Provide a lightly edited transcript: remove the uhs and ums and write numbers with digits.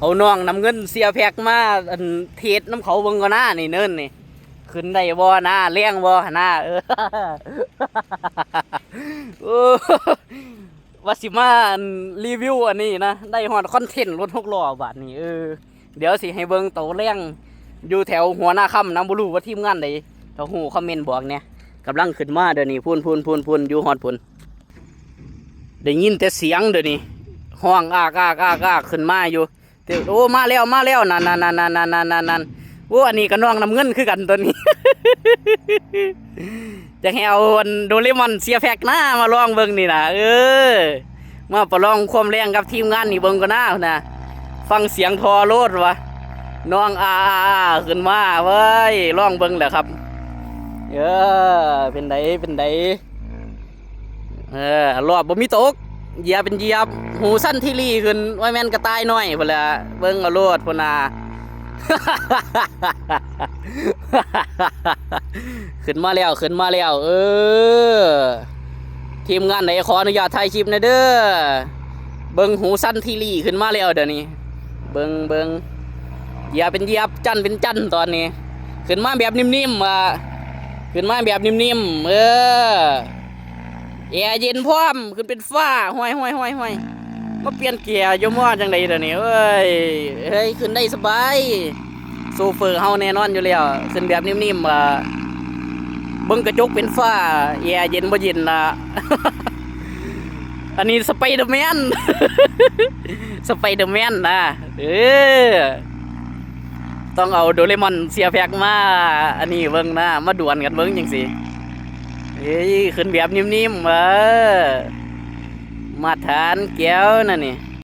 เอาน้องนำเงินเสียแพ็กมาเทศน้ำเขาเบิ่งก็หน้านี่เนิ่นนี่ขึ้นได้บ่หน้าเลี้ยงบ่หน้าว่าสิมารีวิวอันนี้นะได้ฮอดคอนเทนต์รถ6 ล้อบาทนี่เดี๋ยวสิให้เบิ่งโตเลี้ยงอยู่แถวหัวหน้าค่ำน้ำบ่รู้ว่าทีมงานใดถ้าฮู้คอมเมนต์บอกเนี่ยกำลังขึ้นมาเดี๋ยวนี้พูนอยู่ฮอดพุ่นได้ยินแต่เสียงเดี๋ยวนี้ห้องอากขึ้นมาอยู่โอ้มาแล้วนั่นโอ้อันนี้ก็น้องน้ำเงินคือกันตัวนี้ จะให้เอาโดเรมอนเสียแพ็กหน้ามาลองเบิ่งนี่นะมาประลองความแรงกับทีมงานนี่เบิ่งก็น่านะฟังเสียงทอโลดวะน้องขึ้นมาเว้ยลองเบิ่งแหละครับเป็นไดรอบบ่มีตกเหยียบเป็นเหยียบหูสั้นที่รีขึ้นไว้แม่นกระต่ายน้อยพุ่นละเบิ่งเอาโลดพุ่นน่ะ ขึ้นมาแล้วทีมงานไหนขออนุญาตถ่ายคลิปหน่อยเด้อเบิ่งหูสั้นที่รีขึ้นมาแล้วเดี๋ยวนี้เบิ่งเหยียบเป็นเหยียบจั่นเป็นจั่นตอนนี้ขึ้นมาแบบนิ่มๆขึ้นมาแบบนิ่มๆแอร์เย็นพร้อมขึ้นเป็นฟ้าห้อยมาเปลี่ยนเกียร์ยมอจังไดเดี๋ยวนี้เฮ้ยขึ้นได้สบายโซเฟอร์เฮาแน่นอนอยู่แล้วขึ้นแบบนิ่มๆเบิ่งกระจกเป็นฟ้าแอร์เย็นบ่เย็นนะ อันนี้สไปเดอร์แมน สไปเดอร์แมนนะต้องเอาโดเรมอนเสียแพ็กมาอันนี้เบิ่งนะมาดวลกันเบิ่งจังสิขึ้นแบบนิ่มๆมาทานแก้วนั่นนี่